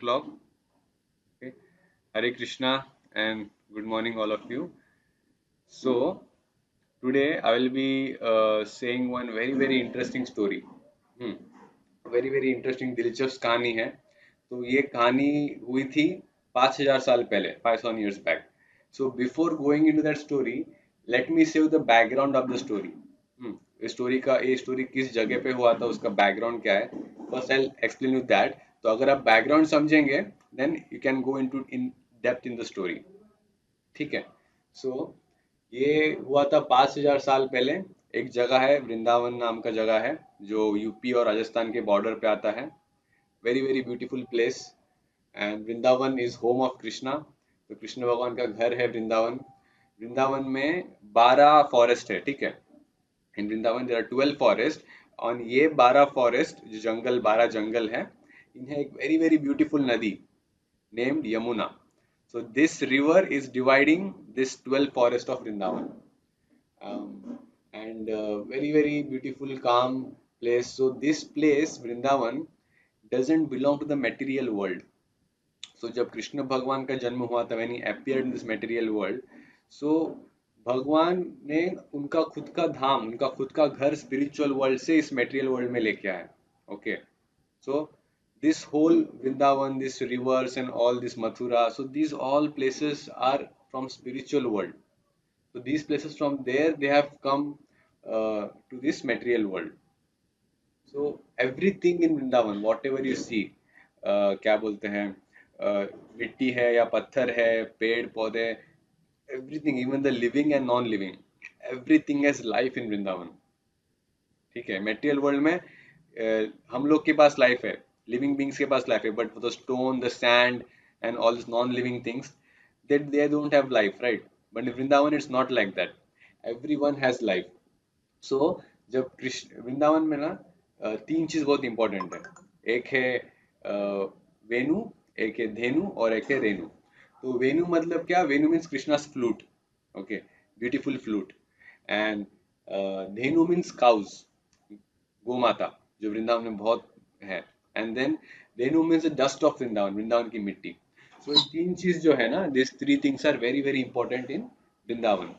o'clock. Okay. Hare Krishna and good morning, all of you. So, today I will be saying one very interesting story. Hmm. Very interesting दिलचस्प कहानी है. तो ये कहानी हुई थी 5,000 साल पहले, 5,000 years back. So before going into that story, let me say the background of the story. ये स्टोरी किस जगह पे हुआ था, उसका बैकग्राउंड क्या है. First I explain you that. तो अगर आप बैकग्राउंड समझेंगे then you can go into in depth in the story. ठीक है. सो ये हुआ था 5,000 साल पहले. एक जगह है, वृंदावन नाम का जगह है, जो यूपी और राजस्थान के बॉर्डर पे आता है. Very beautiful place. And Vrindavan is home of Krishna. तो कृष्ण भगवान का घर है वृंदावन. वृंदावन में 12 फॉरेस्ट है. ठीक है. इन वृंदावन देयर आर 12 फॉरेस्ट. और ये 12 फॉरेस्ट जो जंगल, 12 जंगल है, इन्हें एक वेरी ब्यूटीफुल नदी named Yamuna. So this river is dividing this 12 forest of Vrindavan. And very beautiful, calm place. So this place, Vrindavan, doesn't belong to the material world. So जब कृष्ण भगवान का जन्म हुआ था, when he appeared in this material world, so भगवान ने उनका खुद का धाम, उनका खुद का घर स्पिरिचुअल वर्ल्ड से इस मेटेरियल वर्ल्ड में लेके आया. Okay. So this whole Vrindavan, this rivers and all this Mathura, so these all places are from spiritual world. So these places from there they have come to this material world. So everything in Vrindavan, whatever you see, क्या बोलते हैं, मिट्टी है या पत्थर है, पेड़ पौधे, everything, even the living and non-living, everything has life in Vrindavan. ठीक है. मेटेरियल वर्ल्ड में हम लोग के पास लाइफ है, लिविंग बींग्स के पास लाइफ है, but the stone, the sand and all this non living things, that they don't have life, right. But in Vrindavan it's not like that. Everyone has life. So जब कृष्ण वृंदावन में ना तीन चीज बहुत इंपॉर्टेंट है. एक है वेनु, एक है धेनु और एक है रेनु. तो वेनु मतलब क्या? Venu means Krishna's flute. Okay. Beautiful flute. And dhenu means cows, गो माता, जो वृंदावन में बहुत है. And then renu means dust of Vrindavan, Vrindavan की मिट्टी. सो ये तीन चीज जो है ना, this three things are very important in Vrindavan.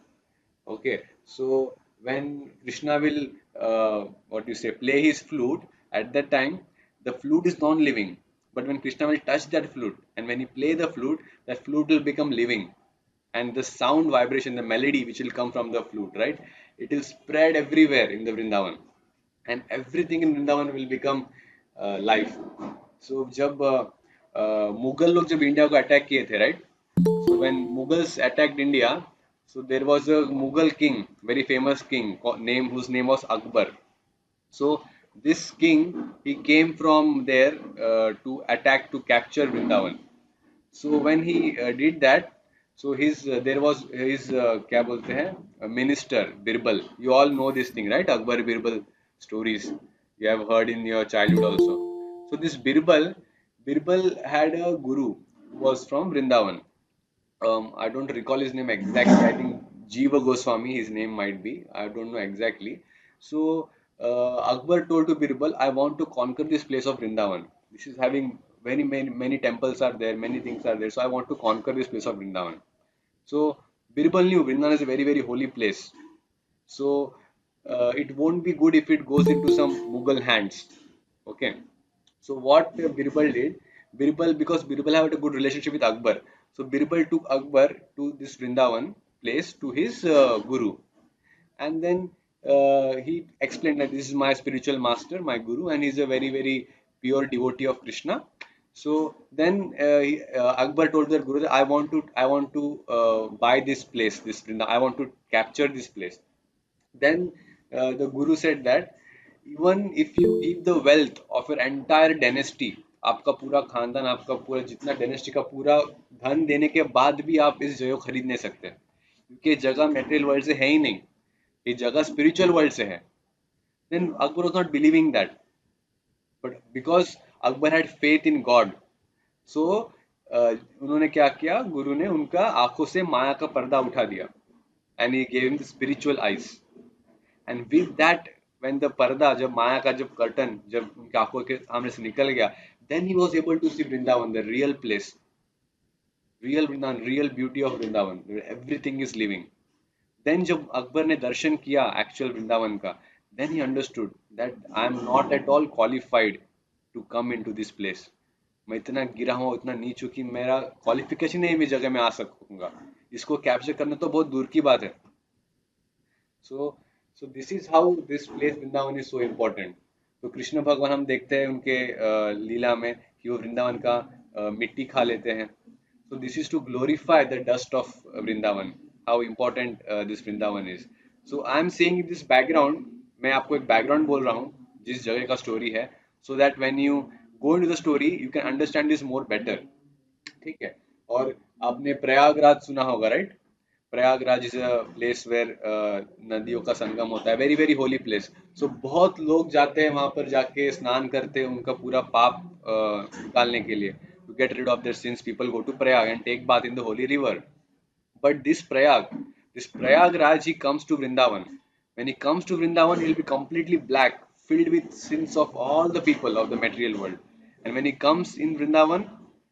Okay, so when Krishna will, what you say, play his flute, at that time the flute is non-living. But when Krishna will touch that flute, and when he play the flute, that flute will become living, and the sound vibration, the melody which will come from the flute, right? It will spread everywhere in the Vrindavan, and everything in Vrindavan will become life. So जब मुगल लोग जब India को attack किए थे, right? So when Mughals attacked India, so there was a Mughal king, very famous king, whose name was Akbar. So this king, he came from there to attack, to capture Vrindavan. So when he did that, so his there was his क्या बोलते हैं, minister Birbal. You all know this thing, right? Akbar Birbal stories you have heard in your childhood also. So this Birbal had a guru who was from Vrindavan. I don't recall his name exactly. I think Jiva Goswami, his name might be. I don't know exactly. So Akbar told to Birbal, I want to conquer this place of Vrindavan. This is having many temples are there, many things are there. So I want to conquer this place of Vrindavan. So Birbal knew Vrindavan is a very holy place. So it won't be good if it goes into some Mughal hands. Okay. So what Birbal did, because Birbal had a good relationship with Akbar, so Birbal took Akbar to this Vrindavan place to his guru, and then he explained that this is my spiritual master, my guru, and he's a very pure devotee of Krishna. So then Akbar told their guru that I want to buy this place, this Vrindavan. I want to capture this place. Then the guru said that even if you give the wealth of your entire dynasty, आपका पूरा खानदान, आपका पूरा जितना dynasty का पूरा धन देने के बाद भी आप इस जगह को खरीद नहीं सकते, क्योंकि ये जगह मेटेरियल वर्ल्ड से है ही नहीं, ये जगह स्पिरिचुअल वर्ल्ड से है. Then Akbar was not believing that, but because Akbar had faith in God, so उन्होंने क्या किया, गुरु ने उनका आंखों से माया का पर्दा उठा दिया, and he gave him the spiritual eyes. And with that, when the पर्दा, जब माया का जब कर्टन जब उनकी आंखों के सामने से निकल गया, Then he was able to see Vrindavan, the real place, real Vrindavan, real beauty of Vrindavan, where everything is living. Then जब अकबर ने दर्शन किया actual वृंदावन का, then he understood that I am not at all qualified to come into this place. मैं इतना गिरा हुआ, इतना नीच हूं कि मेरा क्वालिफिकेशन ही इस जगह में आ सकूंगा. इसको कैप्चर करना तो बहुत दूर की बात है. So, so this is how this place Vrindavan is so important. तो कृष्ण भगवान हम देखते हैं उनके लीला में कि वो वृंदावन का मिट्टी खा लेते हैं. So this is to glorify the dust of Vrindavan. How important this Vrindavan is. So I am saying this background. मैं आपको एक background बोल रहा हूँ जिस जगह का story है. So that when you go into the story, you can understand this more better. ठीक है. और आपने प्रयागराज सुना होगा, right? Prayagraj is a place where नदियों का संगम होता है. Very very holy place. So बहुत लोग जाते हैं वहां पर, जाके स्नान करते हैं उनका पूरा पाप निकालने के लिए. To get rid of their sins, people go to Prayag and take bath in the holy river. But this Prayagraj, he comes to Vrindavan. When he comes to Vrindavan, he'll be completely black, filled with sins of all the people of the material world. And when he comes in Vrindavan,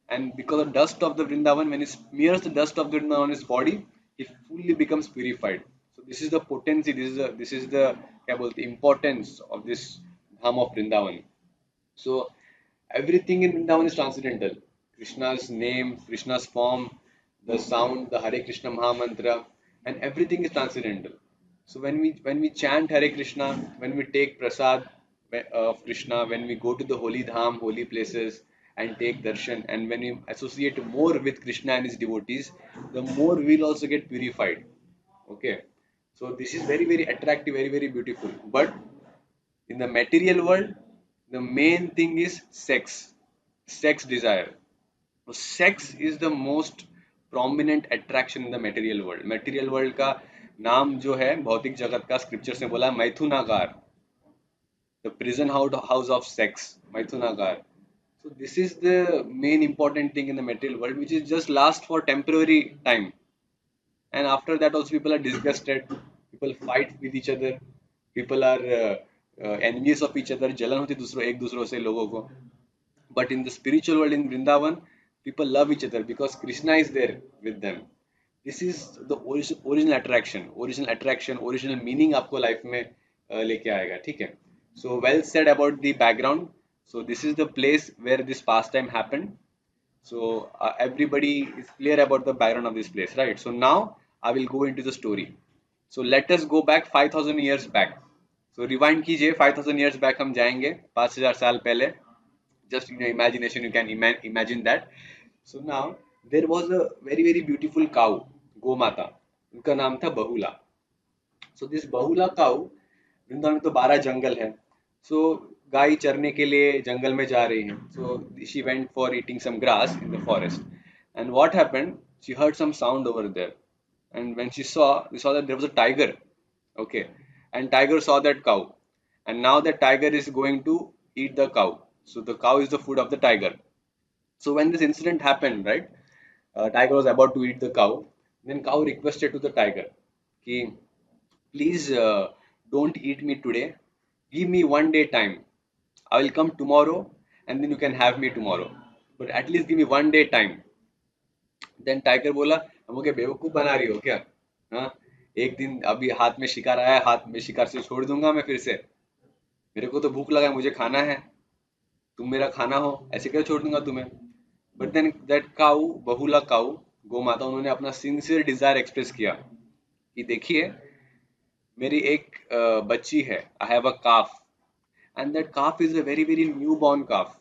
and because of dust of the Vrindavan, when he smears the dust of the Vrindavan on his body, he fully becomes purified. So this is the potency, this is the क्या बोलते importance of this Dham of Vrindavan. So everything in Vrindavan is transcendental. Krishna's name, Krishna's form, the sound, the Hare Krishna Maha Mantra, and everything is transcendental. So when we chant Hare Krishna, when we take prasad of Krishna, when we go to the holy dham, holy places, and take darshan, and when we associate more with Krishna and his devotees, the more we'll also get purified. Okay, so this is very very attractive, very very beautiful. But in the material world, the main thing is sex desire. So sex is the most prominent attraction in the material world. Material world का नाम जो है भौतिक जगत का, scripture से बोला मैथुनागार, the prison house of sex, मैथुनागार. So this is the main important thing in the material world, which is just last for temporary time, and after that also people are disgusted, people fight with each other, people are envious of each other, जलन होती दूसरों एक दूसरों से लोगों को. But in the spiritual world in Vrindavan, people love each other because Krishna is there with them. This is the original attraction, original meaning आपको life में लेके आएगा. ठीक है. So well said about the background. So this is the place where this pastime happened. So everybody is clear about the background of this place, right? So now I will go into the story. So let us go back 5000 years back. So rewind कीजिए 5000 years back हम जाएंगे 5000 साल पहले. Just in your imagination you can imagine that. So now there was a very very beautiful cow, Gomata. उनका नाम था बहुला. So this Bahula cow, Vrindavan में तो 12 जंगल है. So गाय चरने के लिए जंगल में जा रही है. So she went for eating some grass in the forest. And what happened? She heard some sound over there. And when we saw that there was a tiger. Okay. And tiger saw that cow. And now the tiger is going to eat the cow. So the cow is the food of the tiger. So when this incident happened, right, tiger was about to eat the cow. Then cow requested to the tiger, "Ki, please don't eat me today. Give me one day time. I will come tomorrow, and then you can have me tomorrow. But at least give me one day time." Then tiger बोला, "हम क्या बेवकूफ बना रही हो क्या? हाँ, एक दिन अभी हाथ में शिकार आया, हाथ में शिकार से छोड़ दूंगा मैं फिर से. मेरे को तो भूख लगा है, मुझे खाना है. तुम मेरा खाना हो, ऐसे कैसे छोड़ दूंगा तुम्हें?" बट देन दैट काऊ, बहुला काऊ, गौ माता, उन्होंने अपना सिंसियर डिजायर एक्सप्रेस किया कि देखिए मेरी एक बच्ची है, I have a calf, and that calf is a very very new born calf.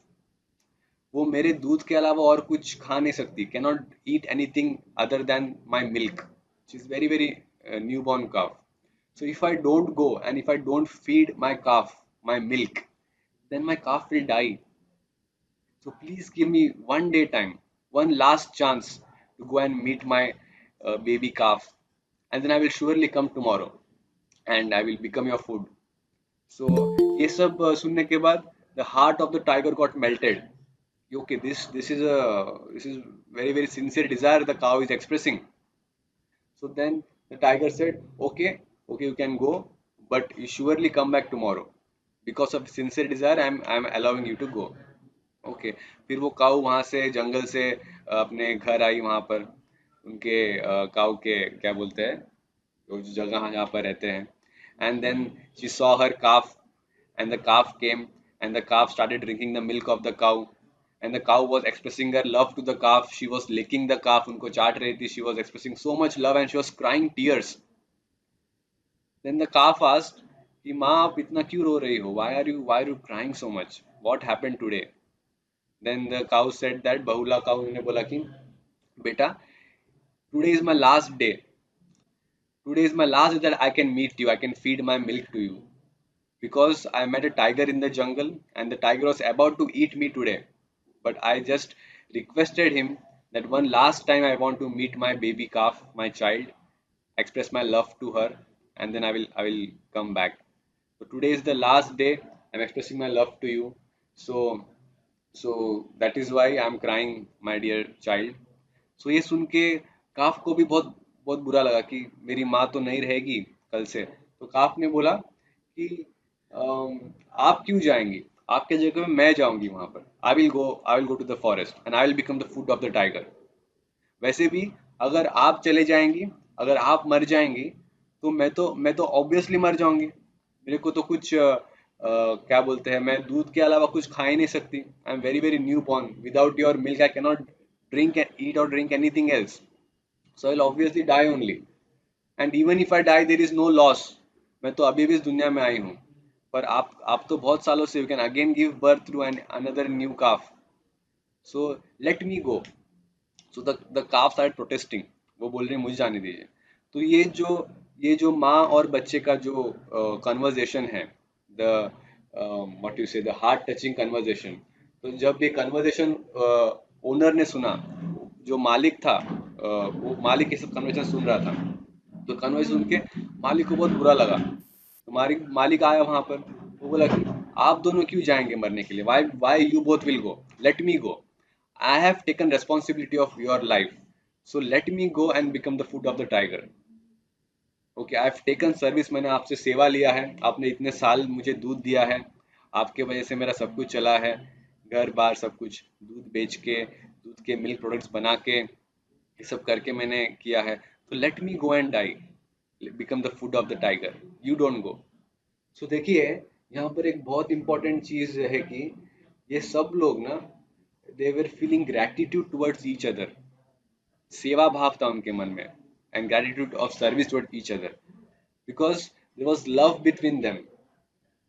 वो मेरे दूध के अलावा और कुछ खा नहीं सकती, can not eat anything other than my milk. She is very very new born calf. So if I don't go and if I don't feed my calf my milk, then my calf will die. So please give me one day time, one last chance to go and meet my baby calf, and then I will surely come tomorrow, and I will become your food. So ये सब सुनने के बाद the heart of the tiger got melted. Okay, this is very very sincere desire the cow is expressing. So then the tiger said, "Okay, okay, you can go, but you surely come back tomorrow. Because of sincere desire, I'm allowing you to go." Okay, फिर वो काऊ वहां से जंगल से अपने घर आई वहां पर, उनके काऊ के क्या बोलते हैं, वो जो जगह जहाँ पर रहते हैं, and then she saw her calf, and the calf came, and the calf started drinking the milk of the cow, and the cow was expressing her love to the calf. She was licking the calf, उनको चाट रही थी, she was expressing so much love and she was crying tears. Then the calf asked कि माँ आप इतना क्यों रो रही हो, why are you crying so much, what happened today? Then the cow said that, Bahula cow ने बोला कि बेटा, today is my last day, today is my last day that I can meet you, I can feed my milk to you, because I met a tiger in the jungle and the tiger was about to eat me today. But I just requested him that one last time I want to meet my baby calf, my child, express my love to her, and then I will come back. So today is the last day. I'm expressing my love to you. So that is why I'm crying, my dear child. So ये सुन के काफ को भी बहुत बहुत बुरा लगा कि मेरी माँ तो नहीं रहेगी कल से। तो काफ ने बोला कि आप क्यों जाएंगी, आपके जगह में मैं जाऊंगी वहां पर, I will go to the forest and I will become the food of the tiger. वैसे भी अगर आप चले जाएंगी, अगर आप मर जाएंगी, तो मैं तो ऑब्वियसली मर जाऊंगी, मेरे को तो कुछ क्या बोलते हैं, मैं दूध के अलावा कुछ खा ही नहीं सकती, I am very very new born, without your milk I can not drink eat और drink anything else, so I will obviously die only, and even if I die there is no loss, मैं तो अभी भी इस दुनिया में आई हूँ, पर आप तो बहुत सालों से, you can again give birth through an another new calf, so let me go. So the calf started protesting, वो बोल रहे हैं मुझे जाने दीजिए। तो ये जो माँ और बच्चे का जो कन्वर्जेशन है, द व्हाट यू से, द हार्ट टचिंग कन्वर्जेशन, तो जब ये कन्वर्जेशन ओनर ने सुना, जो मालिक था, वो मालिक ये सब कन्वर्सेशन सुन रहा था, तो कन्वर्सेशन सुन के मालिक को बहुत बुरा लगा। तो मालिक मालिक आया वहां पर, वो बोला कि आप दोनों क्यों जाएंगे मरने के लिए, why why you both will go, let me go, I have taken responsibility of your life. So let me go and become the food of the tiger. Okay, I have taken service, मैंने आपसे सेवा लिया है, आपने इतने साल मुझे दूध दिया है, आपके वजह से मेरा सब कुछ चला है, घर बार सब कुछ, दूध बेच के, दूध के मिल्क प्रोडक्ट्स बना के, ये सब करके मैंने किया है, तो let me go and die, become the food of the tiger, you don't go. So देखिए, यहाँ पर एक बहुत इंपॉर्टेंट चीज है कि ये सब लोग ना, they were feeling gratitude towards each other, सेवा भाव था उनके मन में, and gratitude of service towards each other, because there was love between them,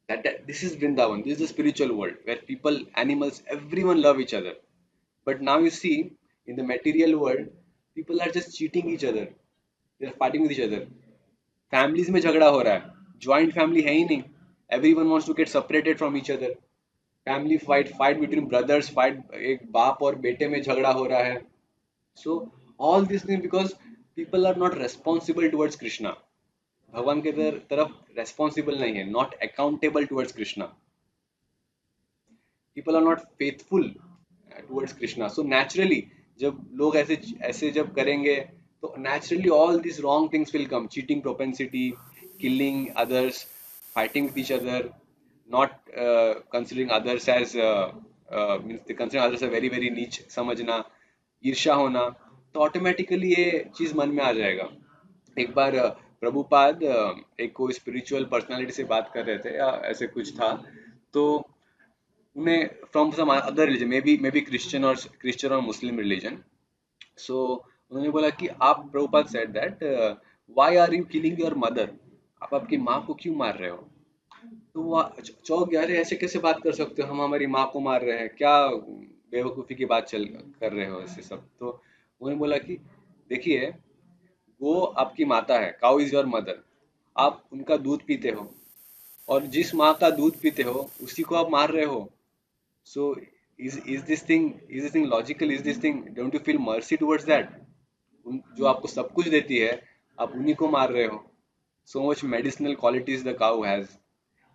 that this is Vrindavan, this is the spiritual world where people, animals, everyone love each other. But now you see, in the material world, people are just cheating each other, they are fighting with each other, families में झगड़ा हो रहा है, joint family है ही नहीं, everyone wants to get separated from each other, family fight between brothers, fight एक बाप और बेटे में झगड़ा हो रहा है। So all this thing because people are not responsible towards Krishna, भगवान के तरफ रेस्पॉन्सिबल नहीं है, not accountable towards Krishna, people are not faithful towards Krishna. So naturally जब लोग ऐसे ऐसे जब करेंगे, तो naturally all this wrong things will come, cheating propensity, killing others, fighting with each other, not considering others as means they consider others a very very नीच समझना, ईर्ष्या होना, तो ऑटोमेटिकली ये चीज मन में आ जाएगा। एक बार प्रभुपाद एक कोई स्पिरिचुअल पर्सनालिटी से बात कर रहे थे या ऐसे कुछ था, तो उन्हें from some other religion, maybe Christian और मुस्लिम रिलीजन, सो उन्होंने बोला कि आप, Prabhupada said that, why are you killing your mother, आप आपकी माँ को क्यों मार रहे हो? तो वो चौंक गया, अरे ऐसे कैसे बात कर सकते हो, हम हमारी माँ को मार रहे हैं क्या, बेवकूफ़ी की बात चल कर रहे हो ऐसे सब। तो उन्होंने बोला कि देखिए, वो आपकी माता है, काउ इज योर मदर, आप उनका दूध पीते हो, और जिस माँ का दूध पीते हो उसी को आप मार रहे हो। So is this thing logical, is this thing, don't you feel mercy towards that, जो आपको सब कुछ देती है, आप उन्हीं को मार रहे हो। So much medicinal qualities the cow has,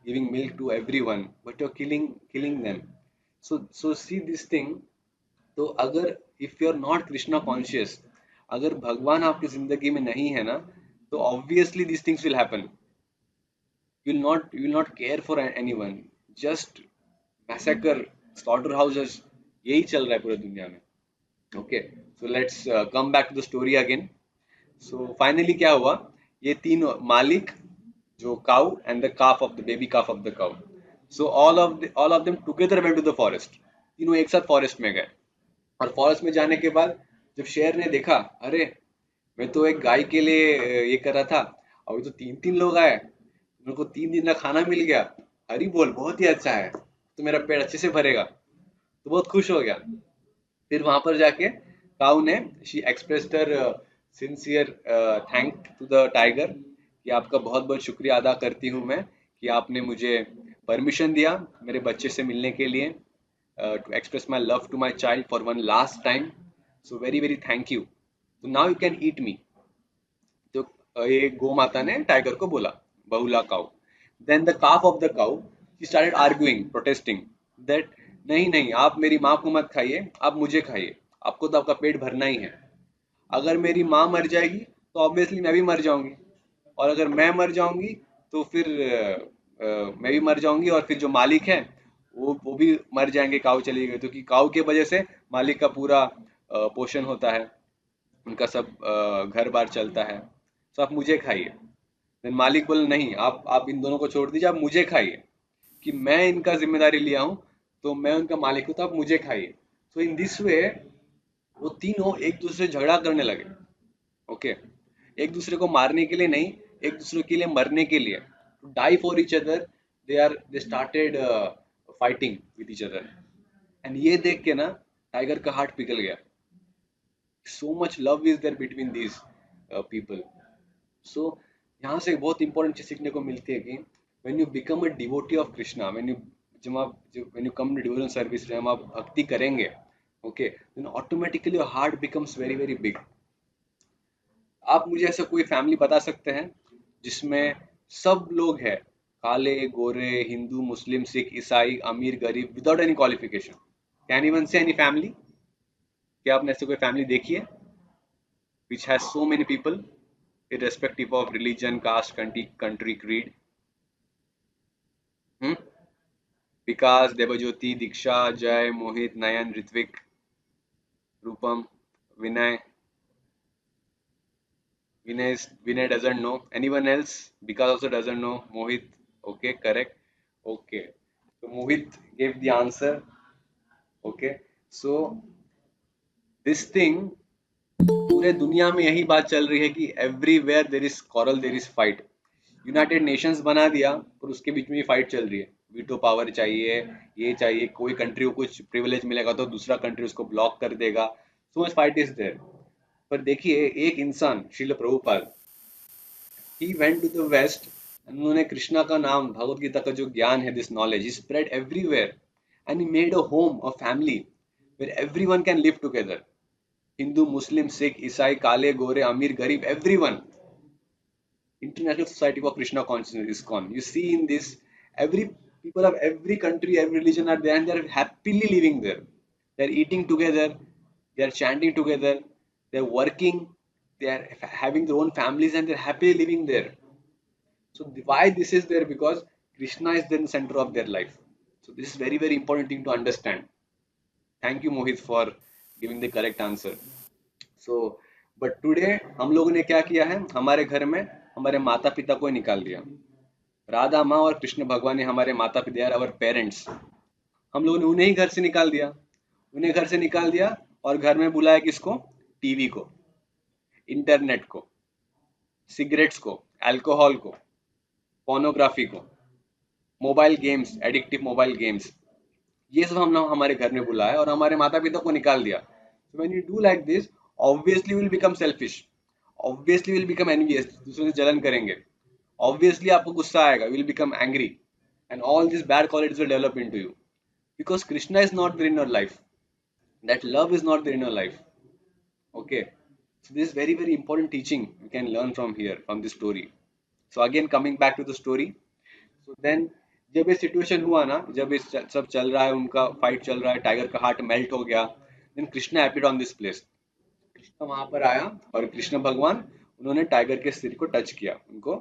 giving milk to everyone, but you're killing them. So see this thing. तो अगर if you're not Krishna conscious, अगर भगवान आपकी जिंदगी में नहीं है ना, तो obviously these things will happen. You will not care for anyone. Just massacre, slaughterhouses, यही चल रहा है पूरी दुनिया में। Okay, so let's come back to the story again. So finally क्या हुआ, ये तीन मालिक, जो cow and the calf of the baby calf of the cow, so all of them together went to the forest. तीनों एक साथ forest में गए, और फॉरेस्ट में जाने के बाद जब शेर ने देखा, अरे मैं तो एक गाय के लिए ये कर रहा था, अभी तो तीन तीन लोग आए, मेरे को 3 दिन का खाना मिल गया, हरी बोल बहुत ही अच्छा है, तो मेरा पेट अच्छे से भरेगा, तो बहुत खुश हो गया। फिर वहां पर जाके काऊ ने, she expressed her sincere thank to the tiger, कि आपका बहुत बहुत शुक्रिया अदा करती हूँ मैं, कि आपने मुझे परमिशन दिया मेरे बच्चे से मिलने के लिए, to express my love to my child for one last time, so very very thank you, तो now you can eat me. तो ये गौ माता ने टाइगर को बोला, Bahula cow. Then the calf of the cow, he started arguing, protesting, that नहीं नहीं, आप मेरी माँ को मत खाइए, आप मुझे खाइए, आपको तो आपका पेट भरना ही है। अगर मेरी माँ मर जाएगी तो ऑब्वियसली मैं भी मर जाऊंगी, और अगर मैं मर जाऊंगी तो फिर मैं भी मर जाऊंगी, और फिर जो मालिक है वो भी मर जाएंगे, काऊ चली गई तो, कि काऊ के वजह से मालिक का पूरा पोषण होता है, उनका सब घर बार चलता है, तो आप मुझे खाइए। फिर मालिक बोले नहीं, आप इन दोनों को छोड़ दीजिए, आप मुझे खाइए, कि मैं इनका जिम्मेदारी लिया हूँ, तो मैं उनका मालिक हूँ, तो आप मुझे खाइए। तो इन दिस वे वो तीनों एक दूसरे से झगड़ा करने लगे। ओके, एक दूसरे को मारने के लिए नहीं, एक दूसरे के लिए मरने के लिए, to die for each other, they started fighting with each other. And ये देख के ना टाइगर का हार्ट पिघल गया, so much love is there between these people. So यहाँ से एक बहुत इंपॉर्टेंट चीज सीखने को मिलती है कि when you become a devotee of Krishna, when you come to devotion service, जब आप भक्ति करेंगे, okay, then automatically your heart becomes very very big. आप मुझे ऐसा कोई फैमिली बता सकते हैं जिसमें सब लोग हैं, काले गोरे, हिंदू मुस्लिम सिख ईसाई अमीर गरीब, without any qualification? Can even से एनी फैमिली? क्या आपने ऐसे कोई फैमिली देखी है which has so many people irrespective of religion, caste, country creed? hmm? विकास, देवज्योति, दीक्षा, जय, मोहित, नयन, ऋत्विक, रूपम, विनय, Vinay doesn't know. Anyone else? Vikas also doesn't know. Mohit. Okay, correct. Okay. So Mohit gave the answer. Okay. So this thing, पूरे दुनिया में यही बात चल रही है कि everywhere there is quarrel, there is fight. United Nations बना दिया, पर उसके बीच में फाइट चल रही है, वीटो पावर चाहिए, ये चाहिए, कोई कंट्री को कुछ प्रिविलेज मिलेगा तो दूसरा कंट्री उसको ब्लॉक कर देगा, so much fight is there. पर देखिए एक इंसान, Srila Prabhupada, he went to the west, उन्होंने कृष्णा का नाम, भगवत गीता का जो ज्ञान है, this knowledge is spread everywhere, and he made a home, a family where everyone can live together, Hindu Muslim Sikh ईसाई काले गोरे अमीर गरीब everyone. International Society for Krishna Consciousness, ISKCON. You see in this, every people of every country, every religion are there, and they are happily living there. They are eating together, they are chanting together, they are working, they are having their own families, and they are happily living there. So why this is there? Because Krishna is the center of their life. So this is very very important thing to understand. Thank you Mohit for giving the correct answer. So but today हम लोगों ने क्या किया है, हमारे घर में हमारे माता पिता को ही निकाल दिया। राधा माँ और कृष्ण भगवान ने हमारे माता पिता, अवर पेरेंट्स, हम लोगों ने उन्हें ही घर से निकाल दिया, उन्हें घर से निकाल दिया, और घर में बुलाया किसको? टीवी को, इंटरनेट को, सिगरेट्स को, अल्कोहल को, पोर्नोग्राफी को, mobile games, addictive mobile games, ये सब हम लोग हमारे घर में बुलाया और हमारे माता पिता को निकाल दिया। So when you do like this, obviously will become selfish, obviously will become envious, दूसरों से जलन करेंगे, obviously आपको गुस्सा आएगा, will become angry, and all these bad qualities will develop into you, because Krishna is not there in your life, that love is not there in your life. Okay, so this is very very important teaching you can learn from here, from this story. So again coming back to the story, so then जब ये situation हुआ ना, जब ये सब चल रहा है, उनका फाइट चल रहा है, टाइगर का हार्ट मेल्ट हो गया, then Krishna appeared on this place. Krishna वहां पर आया, और कृष्ण भगवान, उन्होंने टाइगर के सिर को टच किया, उनको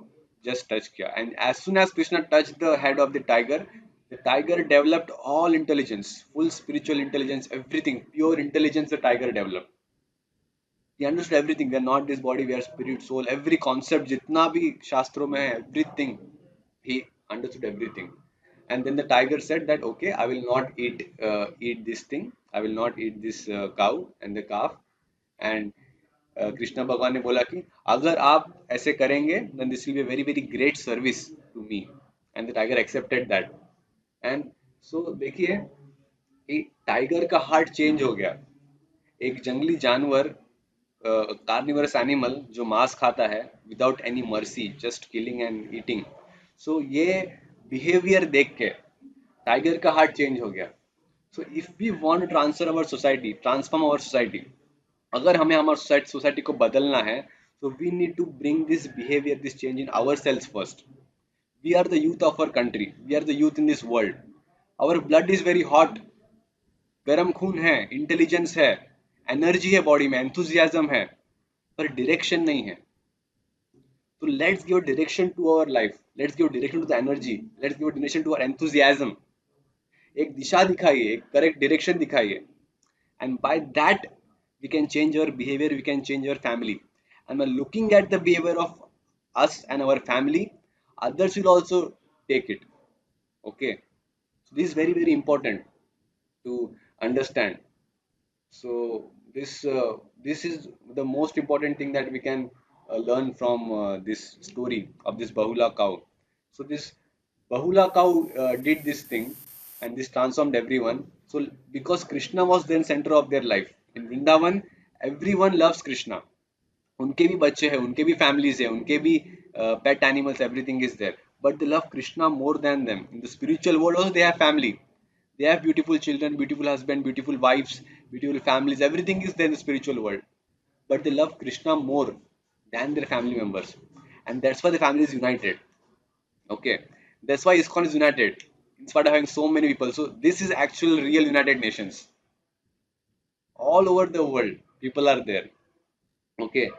जस्ट टच किया, and as soon as Krishna touch the head of the tiger, The tiger developed all intelligence, full spiritual intelligence, everything, pure intelligence the tiger developed. He understood everything. We are not this body, we are spirit, soul, every concept, jitna bhi shastro mein hai, everything. He understood everything. And then the tiger said that, okay, I will not eat this thing. I will not eat this cow and the calf. And Krishna भगवान ने बोला कि अगर आप ऐसे करेंगे then this will be a very very great service to me. And the tiger accepted that. And so देखिए, एक टाइगर का हार्ट चेंज हो गया. एक जंगली जानवर, कार्निवरस एनिमल जो मांस खाता है without any mercy, just killing and eating. So ये बिहेवियर देख के टाइगर का हार्ट चेंज हो गया. So if we want to transfer our society, transform our society, अगर हमें हमारे सोसाइटी को बदलना है, so we need to bring this behavior, this change in ourselves first. We are the youth of our country, we are the youth in this world. Our blood is very hot, गर्म खून है, intelligence है, energy है body में, enthusiasm है, पर direction नहीं है. तो let's give direction to our life, let's give direction to the energy, let's give direction to our enthusiasm. एक दिशा दिखाइए, एक करेक्ट डायरेक्शन दिखाइए, and by that we can change our behavior, we can change our family. And by looking at the behavior of us and our family, others will also take it. Okay, so this is very very important to understand. So this is the most important thing that we can learn from this story of this Bahula cow. So this Bahula cow did this thing, and this transformed everyone. So because Krishna was then center of their life in Vrindavan, everyone loves Krishna. उनके भी बच्चे हैं, उनके भी families हैं, उनके भी pet animals, everything is there. But they love Krishna more than them. In the spiritual world also they have family. They have beautiful children, beautiful husband, beautiful wives, beautiful families. Everything is there in the spiritual world. But they love Krishna more than their family members. And that's why the family is united. Okay. That's why ISKCON is united. In spite of having so many people. So this is actual real United Nations. All over the world, people are there. Okay.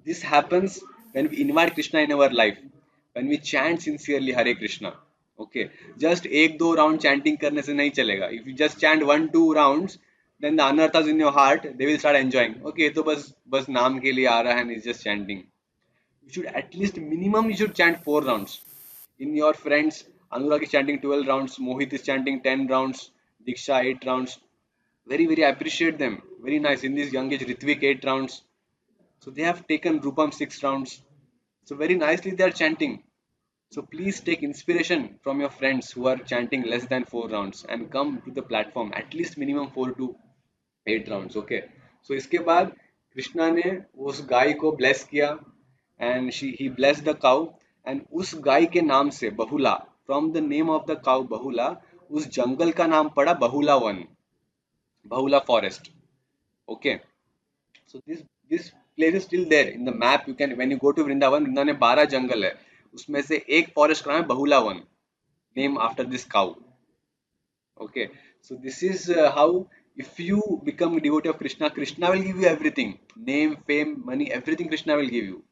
This happens when we invite Krishna in our life. When we chant sincerely Hare Krishna. Okay. Just एक दो round chanting करने से नहीं चलेगा. If you just chant 1-2 rounds, then the anarthas in your heart, they will start enjoying. Okay, तो बस नाम के लिए आ रहा है and it's just chanting. You should at least minimum you should chant 4 rounds. In your friends, Anurag is chanting 12 rounds, Mohit is chanting 10 rounds, Diksha 8 rounds. Very very I appreciate them. Very nice. In this young age, Ritvik 8 rounds. So they have taken Rupam 6 rounds. So very nicely they are chanting. So please take inspiration from your friends who are chanting less than 4 rounds and come to the platform at least minimum 4 to 8 rounds. Okay. So इसके बाद कृष्णा ने उस गाय को bless किया and he blessed the cow, and उस गाय के नाम से बहुला, from the name of the cow बहुला, उस जंगल का नाम पड़ा बहुला one, Bahula forest. Okay. So this place is still there in the map. You can, when you go to Vrindavan, Vrindavan में 12 जंगल है, उसमें से एक फॉरेस्ट का नाम है Bahula van, name after this cow. Okay, so this is how, if you become a devotee of Krishna, Krishna will give you everything, name, fame, money, everything Krishna will give you.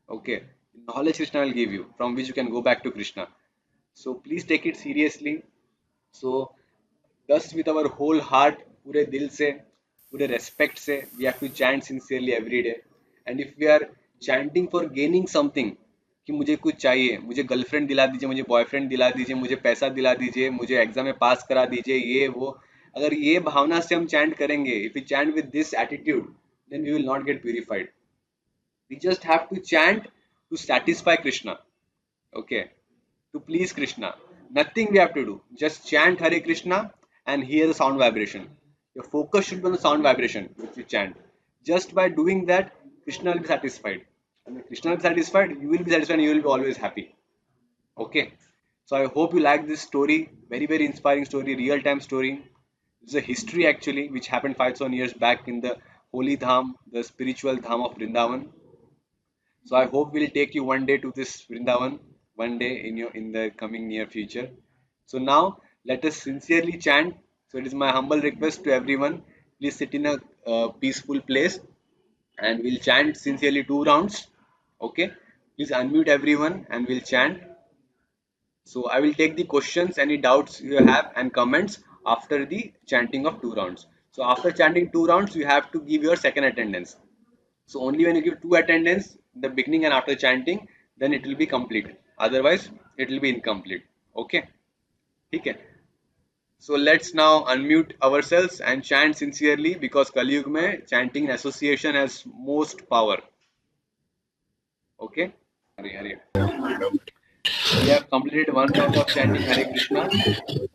Okay, knowledge Krishna will give you, from which you can go back to Krishna. So please take it seriously. So thus with our whole heart, पूरे दिल से, पूरे respect से, we have to chant sincerely every day. And if we are chanting for gaining something, कि मुझे कुछ चाहिए, मुझे गर्लफ्रेंड दिला दीजिए, मुझे बॉयफ्रेंड दिला दीजिए, मुझे पैसा दिला दीजिए, मुझे एग्जाम में पास करा दीजिए, ये वो, अगर ये भावना से हम चैंट करेंगे, if we chant with this attitude, then we will not get purified. We just have to chant to satisfy Krishna. Okay, to please Krishna. Nothing we have to do. Just chant Hare Krishna and hear the sound vibration. Your focus should be on the sound vibration which you chant. Just by doing that, Krishna will be satisfied. And when Krishna will be satisfied, you will be satisfied and you will be always happy. Okay. So I hope you like this story. Very, very inspiring story, real time story. It's a history actually which happened 5,000 years back in the holy dham, the spiritual dham of Vrindavan. So I hope we'll take you one day to this Vrindavan, one day in the coming near future. So now let us sincerely chant. So it is my humble request to everyone. Please sit in a peaceful place and we'll chant sincerely 2 rounds. Okay. Please unmute everyone and we'll chant. So I will take the questions, any doubts you have and comments after the chanting of 2 rounds. So after chanting 2 rounds, you have to give your second attendance. So only when you give 2 attendance, the beginning and after chanting, then it will be complete. Otherwise, it will be incomplete. Okay? Okay. So let's now unmute ourselves and chant sincerely, because Kali Yuga mein chanting in association has most power. Okay? Hare Hare. So we have completed 1 round of chanting Hare Krishna.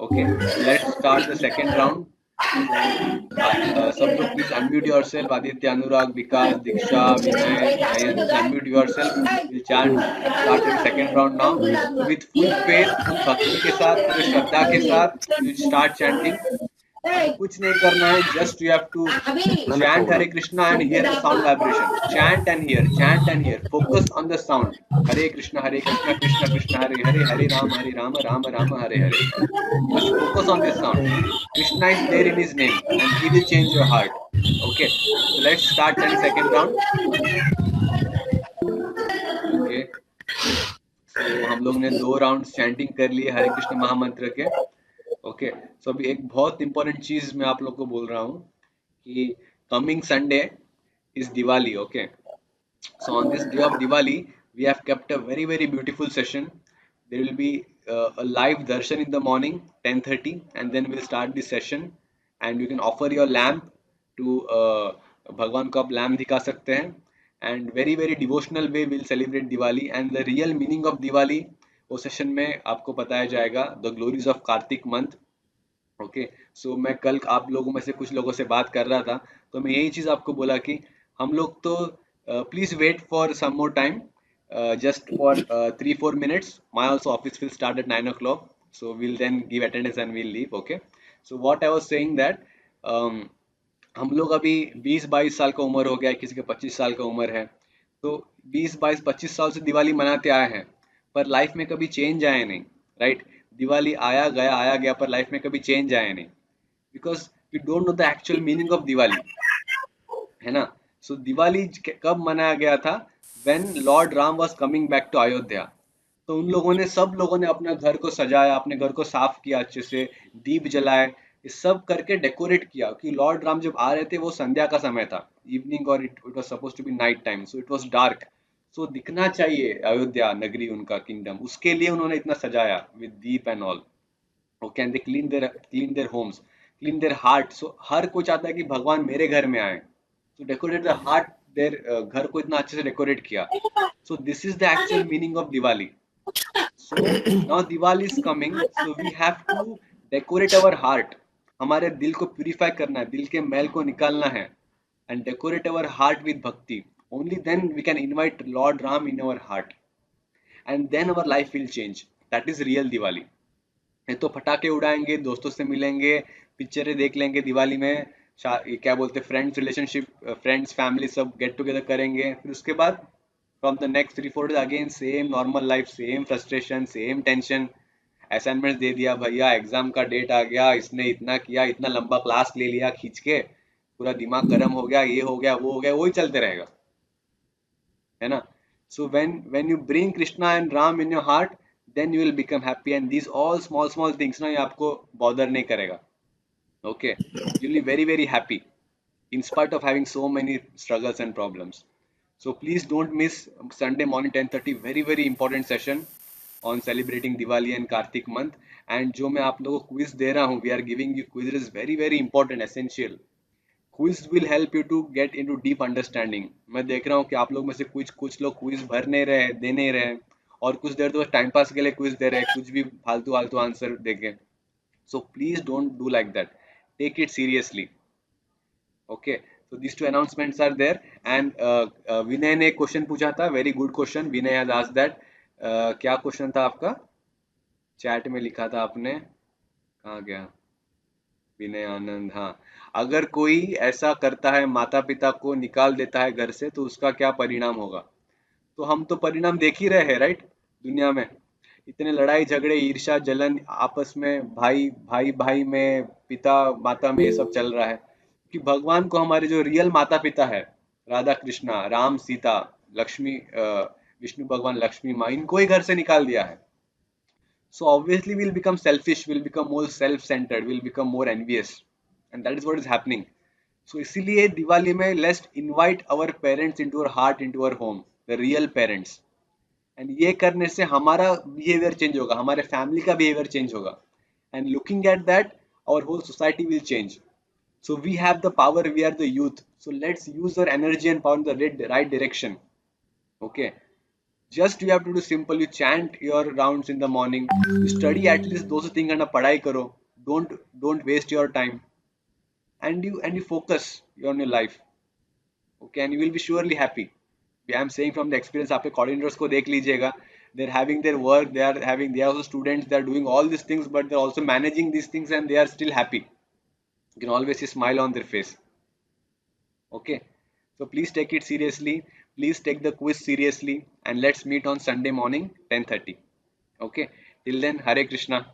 Okay, let's start the second round. So सब लोग please unmute yourself. Aditya, Anurag, Vikas, Diksha, Vinay, Nayan, please unmute yourself. We'll start the second round now. So with full faith, full भक्ति के साथ, पूरे श्रद्धा के साथ, we'll start chanting. आपको कुछ नहीं करना है, just you have to chant Hare Krishna and hear the sound vibration. Chant and hear, chant and hear. Focus on the sound. Hare Krishna, Krishna Krishna Hare Hare, Hare Rama, Rama Rama Hare Hare. Just focus on this sound. Krishna is there in his name and he will change your heart. Okay, so let's start 10-second round. Okay, so हम लोग ने 2 round chanting कर लिए हरे कृष्ण महामंत्र के. Okay, सो अभी एक बहुत इंपॉर्टेंट चीज मैं आप लोग को बोल रहा हूँ कि coming Sunday is Diwali. Okay, so on this day of Diwali, we have kept a very very beautiful session. There will be a live darshan in the morning 10:30, and then we'll start the session, and you can offer your lamp to भगवान को आप lamp दिखा सकते हैं. And very very devotional way we'll celebrate Diwali, and the real meaning of Diwali वो session में आपको बताया जाएगा. The glories of Kartik month. Okay, so मैं कल आप लोगों में से कुछ लोगों से बात कर रहा था, तो मैं यही चीज़ आपको बोला कि हम लोग तो please wait for some more time, just for 3-4 minutes. My also office will start at 9 o'clock, so will then give attendance and will leave. Okay, so what I was saying that हम लोग अभी 20-22 साल का उम्र हो गया है, किसी का 25 साल का उम्र है, तो 20-22-25 साल से दिवाली मनाते आए हैं, पर लाइफ में कभी चेंज आया नहीं. राइट, दिवाली आया गया, पर लाइफ में कभी चेंज आया नहीं, because we don't know the actual meaning of Diwali, है ना. सो दिवाली कब मनाया गया था? When Lord Ram was coming back to Ayodhya. तो उन लोगों ने, सब लोगों ने अपना घर को सजाया, अपने घर को साफ किया, अच्छे से दीप जलाए, ये सब करके डेकोरेट किया कि लॉर्ड राम जब आ रहे थे वो संध्या का समय था, इवनिंग, और it was suppose to be night time, so it was dark. So दिखना चाहिए अयोध्या नगरी, उनका किंगडम, उसके लिए उन्होंने इतना सजाया with deep and all. Okay, and they clean their homes, clean their heart. So हर कोई चाहता है कि भगवान मेरे घर में आए, so decorate the heart there, घर को इतना अच्छे से डेकोरेट किया. So this is the actual meaning of Diwali. So now Diwali is coming, so we have to decorate our heart. हमारे दिल को प्यूरिफाई करना है, दिल के मैल को निकालना है, and decorate our heart with bhakti. Only then we can invite Lord Ram in our heart, and then our life will change. That is real Diwali. ये तो पटाखे उड़ाएंगे, दोस्तों से मिलेंगे, पिक्चरें देख लेंगे दिवाली में, ये क्या बोलते हैं, फ्रेंड्स रिलेशनशिप, फ्रेंड्स फैमिली सब गेट टुगेदर करेंगे, फिर उसके बाद from the next 3-4 days again same normal life, same frustration, same tension. Assignment दे दिया भैया, एग्जाम का डेट आ गया, इसने इतना किया, इतना लंबा क्लास ले लिया खींच के, पूरा दिमाग गर्म हो गया, ये हो गया, वो हो गया, वही चलते रहेगा, है ना. सो when you bring Krishna and Ram in your heart, then you will become happy, and these all small things ना, ये आपको bother नहीं करेगा. Okay, you will be very very happy in spite of having so many struggles and problems. So please don't miss Sunday morning 10:30, very very important session on celebrating Diwali and Kartik month. And जो मैं आप लोगों को quiz दे रहा हूँ, we are giving you quiz, is very very important, essential. Quiz will help you to get into deep understanding. मैं देख रहा हूँ कि आप लोग में से कुछ लोग quiz भर नहीं रहे, दे नहीं रहे, और कुछ देर तो टाइम पास के लिए quiz दे रहे, कुछ भी फालतू आंसर देके. So please don't do like that. Take it seriously. Okay. So these two announcements are there, and विनय ने क्वेश्चन पूछा था, very good question. Vinay has asked that, क्या क्वेश्चन था आपका? चैट में लिखा था आपने, कहाँ गया विनय आनंद? हाँ, अगर कोई ऐसा करता है, माता पिता को निकाल देता है घर से, तो उसका क्या परिणाम होगा? तो हम तो परिणाम देख ही रहे हैं, राइट. दुनिया में इतने लड़ाई झगड़े, ईर्ष्या जलन आपस में, भाई में, पिता माता में, ये सब चल रहा है कि भगवान को, हमारे जो रियल माता पिता है, राधा कृष्णा, राम सीता, लक्ष्मी, विष्णु भगवान, लक्ष्मी माँ, इनको ही घर से निकाल दिया है. So obviously we'll become selfish, we'll become more self-centered, we'll become more envious, and that is what is happening. So इसीलिए दिवाली में let's invite our parents into our heart, into our home, the real parents. And ये करने से हमारा behaviour change होगा, हमारे family का behaviour change होगा, and looking at that our whole society will change. So we have the power, we are the youth, so let's use our energy and power in the right direction. Okay, just you have to do simple, you chant your rounds in the morning, you study at least those things and padhai karo, don't waste your time, and you focus on your life. Okay, and you will be surely happy. I am saying from the experience. आपके coordinators को देख लीजिएगा, they're having their work, they are also students, they are doing all these things, but they're also managing these things and they are still happy. You can always see smile on their face. Okay, so please take it seriously, please take the quiz seriously, and let's meet on Sunday morning 10:30. Okay, till then, Hare Krishna.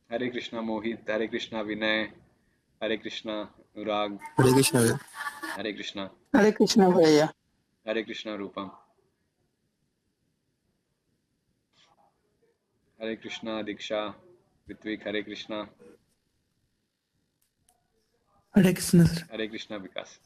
Hare Krishna Mohit, Hare Krishna Vinay, Hare Krishna Nurag, हरे कृष्ण भैया। Hare Krishna, हरे कृष्णा भैया। Hare Krishna Rupam, Hare Krishna Diksha, Ritvik, Hare Krishna, हरे Krishna sir. Hare Krishna Vikas.